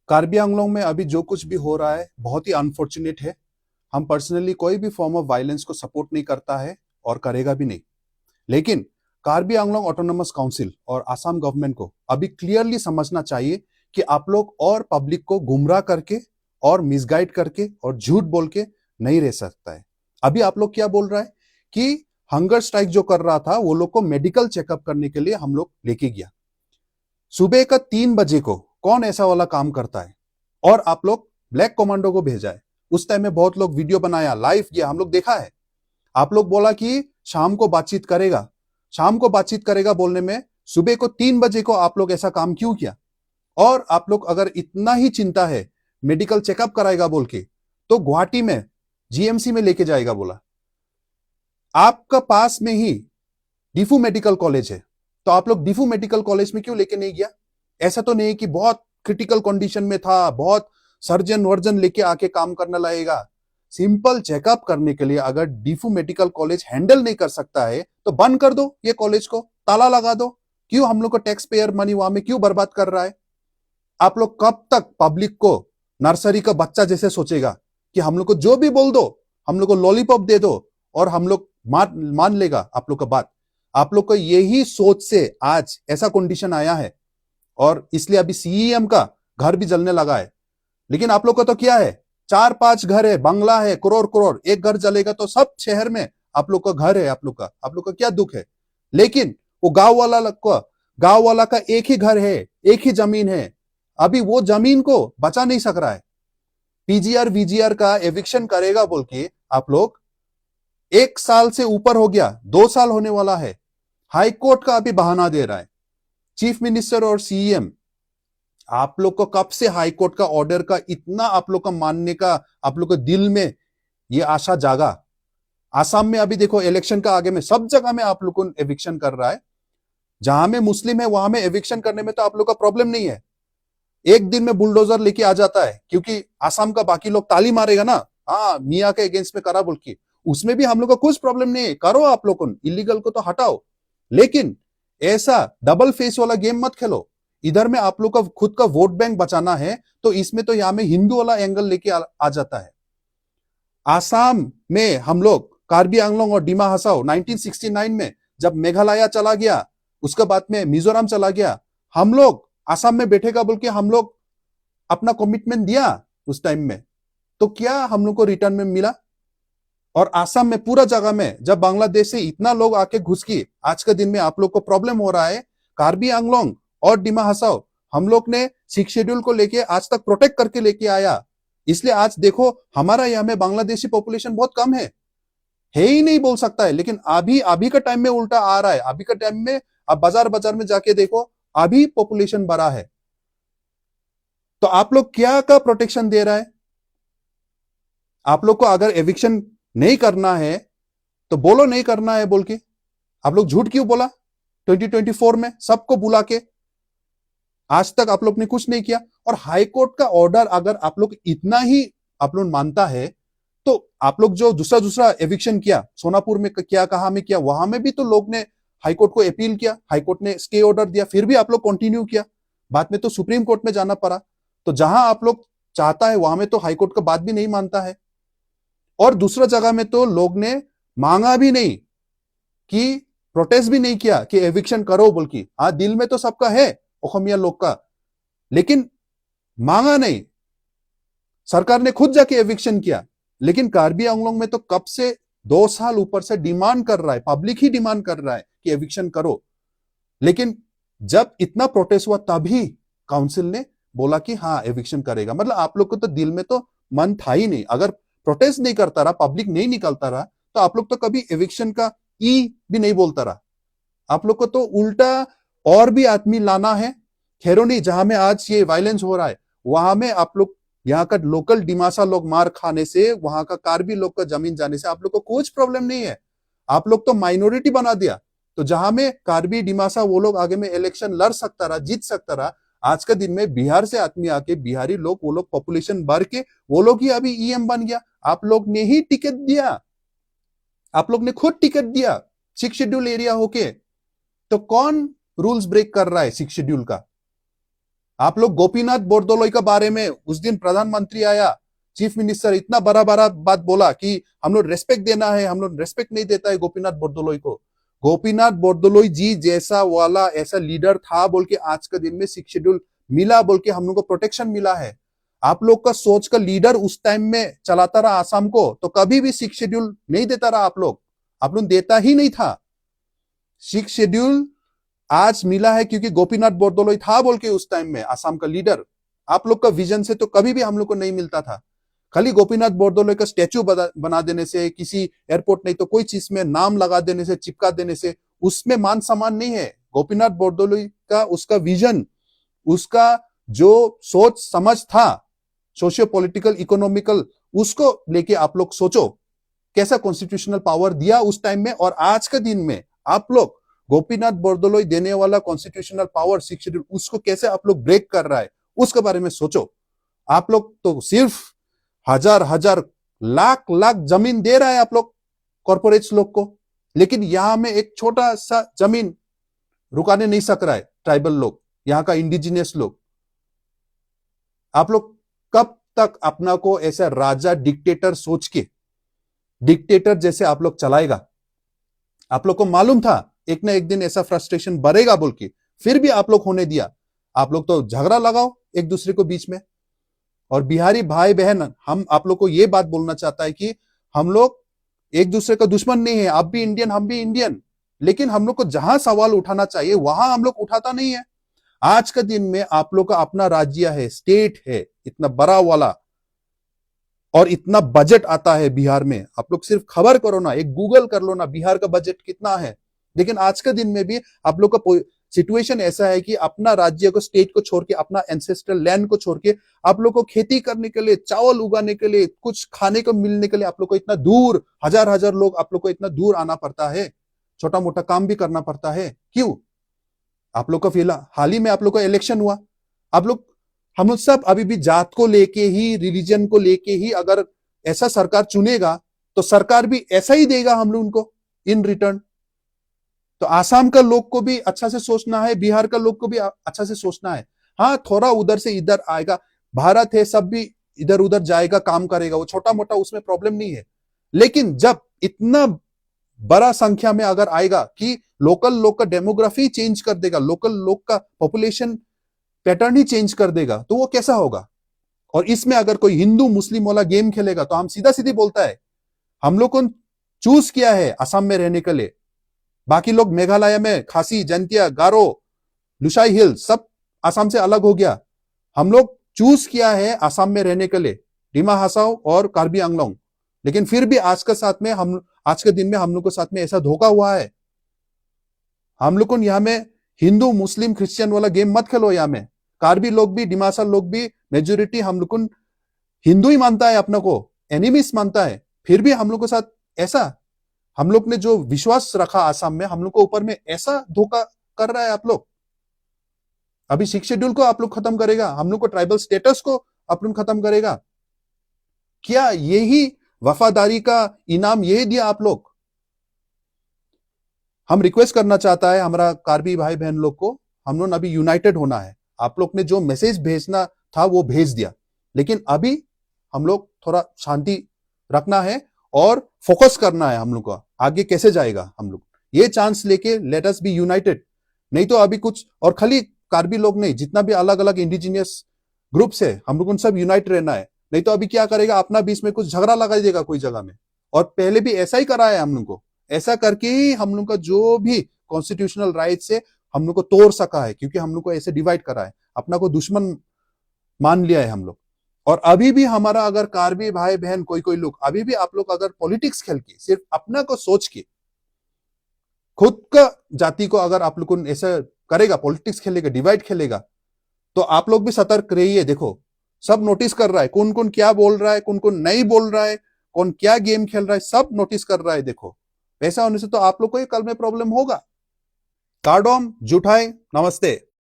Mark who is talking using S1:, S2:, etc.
S1: कार्बी आंगलोंग में अभी जो कुछ भी हो रहा है बहुत ही अनफॉर्चुनेट है। हम पर्सनली कोई भी फॉर्म ऑफ वायलेंस को सपोर्ट नहीं करता है और करेगा भी नहीं। लेकिन कार्बी आंगलोंग ऑटोनोमस काउंसिल और आसाम गवर्नमेंट को अभी क्लियरली समझना चाहिए कि आप लोग और पब्लिक को गुमराह करके और मिसगाइड करके और झूठ बोल के नहीं रह सकता है। अभी आप लोग क्या बोल रहा है कि हंगर स्ट्राइक जो कर रहा था वो लोग को मेडिकल चेकअप करने के लिए हम लोग लेके गया। सुबह का 3 बजे को कौन ऐसा वाला काम करता है? और आप लोग ब्लैक कमांडो को भेजा है। उस टाइम में बहुत लोग वीडियो बनाया, लाइव किया, हम लोग देखा है। आप लोग बोला कि शाम को बातचीत करेगा, शाम को बातचीत करेगा बोलने में सुबह को 3 बजे को आप लोग ऐसा काम क्यों किया? और आप लोग अगर इतना ही चिंता है मेडिकल चेकअप कराएगा बोल के, तो गुवाहाटी में जीएमसी में लेके जाएगा बोला। आपका पास में ही डिफू मेडिकल कॉलेज है, तो आप लोग डिफू मेडिकल कॉलेज में क्यों लेके नहीं गया? ऐसा तो नहीं कि बहुत क्रिटिकल कंडीशन में था, बहुत सर्जन वर्जन लेके आके काम करना लगेगा। सिंपल चेकअप करने के लिए अगर डिफू मेडिकल कॉलेज हैंडल नहीं कर सकता है तो बंद कर दो, ये कॉलेज को ताला लगा दो। क्यों हम लोग को टैक्स पेयर मनी वहां में क्यों बर्बाद कर रहा है? आप लोग कब तक पब्लिक को नर्सरी का बच्चा जैसे सोचेगा कि हम लोग को जो भी बोल दो, हम लोग को लॉलीपॉप दे दो और हम लोग मान लेगा आप लोग का बात? आप लोग को यही सोच से आज ऐसा कंडीशन आया है और इसलिए अभी सीएम का घर भी जलने लगा है। लेकिन आप लोग को तो क्या है, 4-5 घर है, बंगला है, करोड़ करोड़, एक घर जलेगा तो सब शहर में आप लोग का घर है। आप लोग का क्या दुख है? लेकिन वो गांव वाला का एक ही घर है, एक ही जमीन है, अभी वो जमीन को बचा नहीं सक रहा है। पीजीआर वीजीआर का एविक्शन करेगा बोल के आप लोग 1 साल से ऊपर हो गया, 2 साल होने वाला है। हाई कोर्ट का अभी बहाना दे रहा है चीफ मिनिस्टर और सीएम। आप लोग को कब से हाई कोर्ट का ऑर्डर का इतना आप लोग का मानने का आप लोग के दिल में ये आशा जागा? आसाम में अभी देखो इलेक्शन का आगे में सब जगह में आप लोग को एविक्शन कर रहा है। जहां में मुस्लिम है वहां में एविक्शन करने में तो आप लोग का प्रॉब्लम नहीं है, एक दिन में बुलडोजर लेके आ जाता है, क्योंकि आसाम का बाकी लोग ताली मारेगा ना, हाँ मियाँ के अगेंस्ट में करा बोल के, उसमें भी हम लोग का कुछ प्रॉब्लम नहीं है, करो आप लोग को, इलीगल को तो हटाओ। लेकिन ऐसा डबल फेस वाला गेम मत खेलो। इधर में आप लोग का खुद का वोट बैंक बचाना है तो इसमें तो यहां में हिंदू वाला एंगल लेके आ जाता है। आसाम में हम लोग कार्बी आंगलोंग और डिमा हसाओ 1969 में जब मेघालय चला गया, उसके बाद में मिजोरम चला गया, हम लोग आसाम में बैठेगा बोल के हम लोग अपना कमिटमेंट दिया उस टाइम में, तो क्या हम लोग को रिटर्न में मिला? और आसाम में पूरा जगह में जब बांग्लादेश से इतना लोग आके घुस गए, आज के दिन में आप लोग को प्रॉब्लम हो रहा है। कार्बी आंगलोंग और डिमा हसाओ हम लोग ने 6 शेड्यूल को लेके आज तक प्रोटेक्ट करके लेके आया, इसलिए आज देखो हमारा यहाँ में बांग्लादेशी पॉपुलेशन बहुत कम है ही नहीं बोल सकता है। लेकिन अभी अभी का टाइम में उल्टा आ रहा है। अभी का टाइम में आप बाजार बाजार में जाके देखो, अभी पॉपुलेशन बढ़ा है। तो आप लोग क्या का प्रोटेक्शन दे रहा है? आप लोग को अगर एविक्शन नहीं करना है तो बोलो नहीं करना है बोल के। आप लोग झूठ क्यों बोला 2024 में सबको बुला के? आज तक आप लोग ने कुछ नहीं किया। और हाईकोर्ट का ऑर्डर अगर आप लोग इतना ही आप लोग मानता है तो आप लोग जो दूसरा दूसरा एविक्शन किया, सोनापुर में क्या, कहा में किया, वहां में भी तो लोग ने हाईकोर्ट को अपील किया, हाईकोर्ट ने स्टे ऑर्डर दिया, फिर भी आप लोग कंटिन्यू किया। बाद में तो सुप्रीम कोर्ट में जाना पड़ा। तो जहां आप लोग चाहता है वहां में तो हाईकोर्ट का बात भी नहीं मानता है, और दूसरा जगह में तो लोग ने मांगा भी नहीं कि, प्रोटेस्ट भी नहीं किया कि एविक्शन करो बोल की। हाँ दिल में तो सबका है ओखमिया लोग का, लेकिन मांगा नहीं। सरकार ने खुद जाके एविक्शन किया। लेकिन कार्बी आंगलोंग में तो कब से 2 साल ऊपर से डिमांड कर रहा है, पब्लिक ही डिमांड कर रहा है कि एविक्शन करो। लेकिन जब इतना प्रोटेस्ट हुआ तभी काउंसिल ने बोला कि हाँ एविक्शन करेगा। मतलब आप लोग को तो दिल में तो मन था ही नहीं। अगर प्रोटेस्ट नहीं करता रहा, पब्लिक नहीं निकलता रहा, तो आप लोग तो कभी एविक्शन का ई भी नहीं बोलता रहा। आप लोग को तो उल्टा और भी आदमी लाना है। खैरोनी जहां में आज ये वायलेंस हो रहा है वहां में आप लोग, यहाँ का लोकल डिमासा लोग मार खाने से, वहां का कार्बी लोग का जमीन जाने से आप लोग को कुछ प्रॉब्लम नहीं है। आप लोग तो माइनॉरिटी बना दिया। तो जहां में कार्बी डिमासा वो लोग आगे में इलेक्शन लड़ सकता रहा, जीत सकता रहा, आज के दिन में बिहार से आदमी आके, बिहारी लोग, वो लोग पॉपुलेशन बढ़ के वो लोग ही अभी ईएम बन गया। आप लोग ने ही टिकट दिया, आप लोग ने खुद टिकट दिया 6 शेड्यूल एरिया होके। तो कौन रूल्स ब्रेक कर रहा है 6 शेड्यूल का? आप लोग गोपीनाथ बोरदोलोई के बारे में उस दिन प्रधानमंत्री आया, चीफ मिनिस्टर इतना बड़ा बड़ा बात बोला कि हम लोग रेस्पेक्ट देना है, हम लोग रेस्पेक्ट नहीं देता है गोपीनाथ बोरदोलोई को। गोपीनाथ बोरदोलोई जी जैसा वाला ऐसा लीडर था बोल के आज के दिन में 6 शेड्यूल मिला बोल के हम लोग को प्रोटेक्शन मिला है। आप लोग का सोच का लीडर उस टाइम में चलाता रहा आसाम को, तो कभी भी 6 शेड्यूल नहीं देता रहा आप लोग देता ही नहीं था। 6 शेड्यूल आज मिला है क्योंकि गोपीनाथ बोरदोलोई था बोल के उस टाइम में आसाम का लीडर। आप लोग का विजन से तो कभी भी हम लोग को नहीं मिलता था। खाली गोपीनाथ बोरदोलोई का स्टैचू बना देने से, किसी एयरपोर्ट नहीं तो कोई चीज में नाम लगा देने से, चिपका देने से उसमें मान सम्मान नहीं है। गोपीनाथ बोरदोलोई का उसका विजन, उसका जो सोच समझ था सोशियो पॉलिटिकल इकोनॉमिकल, उसको लेके आप लोग सोचो कैसा कॉन्स्टिट्यूशनल पावर दिया उस टाइम में, और आज के दिन में आप लोग गोपीनाथ बोरदोलोई देने वाला कॉन्स्टिट्यूशनल पावर 6 शेड्यूल उसको कैसे आप लोग ब्रेक कर रहा है उसके बारे में सोचो। आप लोग तो सिर्फ हजार हजार लाख लाख जमीन दे रहा है आप लोग कॉर्पोरेट्स लोग को, लेकिन यहां में एक छोटा सा जमीन रुकाने नहीं सक रहा है ट्राइबल लोग, यहां का इंडिजिनियस लोग। आप लोग कब तक अपना को ऐसा राजा डिक्टेटर सोच के डिक्टेटर जैसे आप लोग चलाएगा? आप लोग को मालूम था एक ना एक दिन ऐसा फ्रस्ट्रेशन बढ़ेगा बोल के, फिर भी आप लोग होने दिया। आप लोग तो झगड़ा लगाओ एक दूसरे को बीच में। और बिहारी भाई बहन, हम आप लोग को यह बात बोलना चाहता है कि हम लोग एक दूसरे का दुश्मन नहीं है, आप भी इंडियन हम भी इंडियन, लेकिन हम लोग को जहां सवाल उठाना चाहिए वहां हम लोग उठाता नहीं है। आज के दिन में आप लोग का अपना राज्य है, स्टेट है इतना बड़ा वाला, और इतना बजट आता है बिहार में। आप लोग सिर्फ खबर करो ना, एक गूगल कर लो ना बिहार का बजट कितना है। लेकिन आज के दिन में भी आप लोग का सिचुएशन ऐसा है कि अपना राज्य को, स्टेट को छोड़ के, अपना एंसेस्ट्रल लैंड को छोड़ के आप लोग को खेती करने के लिए, चावल उगाने के लिए, कुछ खाने को मिलने के लिए आप लोग को इतना दूर, हजार हजार लोग आप लोग को इतना दूर आना पड़ता है, छोटा मोटा काम भी करना पड़ता है। क्यों? आप लोग का फिलहाल हाल ही में आप लोग का इलेक्शन हुआ, आप लोग हम लोग सब अभी भी जात को लेके ही, रिलीजन को लेके ही अगर ऐसा सरकार चुनेगा तो सरकार भी ऐसा ही देगा हम लोग उनको इन रिटर्न। तो आसाम का लोग को भी अच्छा से सोचना है, बिहार का लोग को भी अच्छा से सोचना है। हाँ, थोड़ा उधर से इधर आएगा, भारत है, सब भी इधर उधर जाएगा, काम करेगा, वो छोटा मोटा उसमें प्रॉब्लम नहीं है। लेकिन जब इतना बड़ा संख्या में अगर आएगा कि लोकल लोग का डेमोग्राफी चेंज कर देगा, लोकल लोग का पॉपुलेशन पैटर्न ही चेंज कर देगा, तो वो कैसा होगा? और इसमें अगर कोई हिंदू मुस्लिम वाला गेम खेलेगा तो हम सीधा सीधी बोलता है, हम लोग को चूज किया है असम में रहने के लिए, बाकी लोग मेघालय में खासी, जंतिया, गारो, लुसाई हिल सब असम से अलग हो गया। हम लोग चूज किया है असम में रहने के लिए, डिमा हासाओ और कार्बी आंगलोंग, लेकिन फिर भी आज के दिन में हम लोग के साथ में ऐसा धोखा हुआ है। हम लोग को यहां में हिंदू मुस्लिम क्रिश्चियन वाला गेम मत खेलो। यहां में कार्बी लोग भी, डिमासा लोग भी, मेजोरिटी हम लोग को हिंदू ही मानता है, अपना को एनिमीज मानता है, फिर भी हम लोग के साथ ऐसा, हम लोग ने जो विश्वास रखा आसाम में, हम लोग को ऊपर में ऐसा धोखा कर रहा है आप लोग। अभी 6 शेड्यूल को आप लोग खत्म करेगा, हम लोग को ट्राइबल स्टेटस को आप लोग खत्म करेगा क्या? यही वफादारी का इनाम यही दिया आप लोग? हम रिक्वेस्ट करना चाहता है हमारा कार्बी भाई बहन लोग को, हम लोग अभी यूनाइटेड होना है। आप लोग ने जो मैसेज भेजना था वो भेज दिया, लेकिन अभी हम लोग थोड़ा शांति रखना है और फोकस करना है हम लोग का आगे कैसे जाएगा। हम लोग ये चांस लेके लेट अस बी यूनाइटेड, नहीं तो अभी कुछ, और खाली कार्बी लोग नहीं, जितना भी अलग अलग इंडिजिनियस ग्रुप्स है हम लोग उन सब यूनाइट रहना है। नहीं तो अभी क्या करेगा, अपना बीच में कुछ झगड़ा लगा देगा कोई जगह में, और पहले भी ऐसा ही करा है हम लोग को। ऐसा करके ही हम लोग का जो भी कॉन्स्टिट्यूशनल राइट से हम लोग को तोड़ सका है, क्योंकि हम लोग को ऐसे डिवाइड करा है, अपना को दुश्मन मान लिया है हम लोग। और अभी भी हमारा अगर कार्बी भाई बहन कोई कोई लोग अभी भी आप लोग अगर पॉलिटिक्स खेल के, सिर्फ अपना को सोच के, खुद का जाति को अगर आप लोग को ऐसा करेगा, पॉलिटिक्स खेलेगा, डिवाइड खेलेगा, तो आप लोग भी सतर्क रहिए। देखो सब नोटिस कर रहा है, कौन कौन क्या बोल रहा है, कौन कौन नहीं बोल रहा है, कौन क्या गेम खेल रहा है, सब नोटिस कर रहा है। देखो ऐसा होने से तो आप लोग को ही कल में प्रॉब्लम होगा। कार्डोम जुठाई, नमस्ते।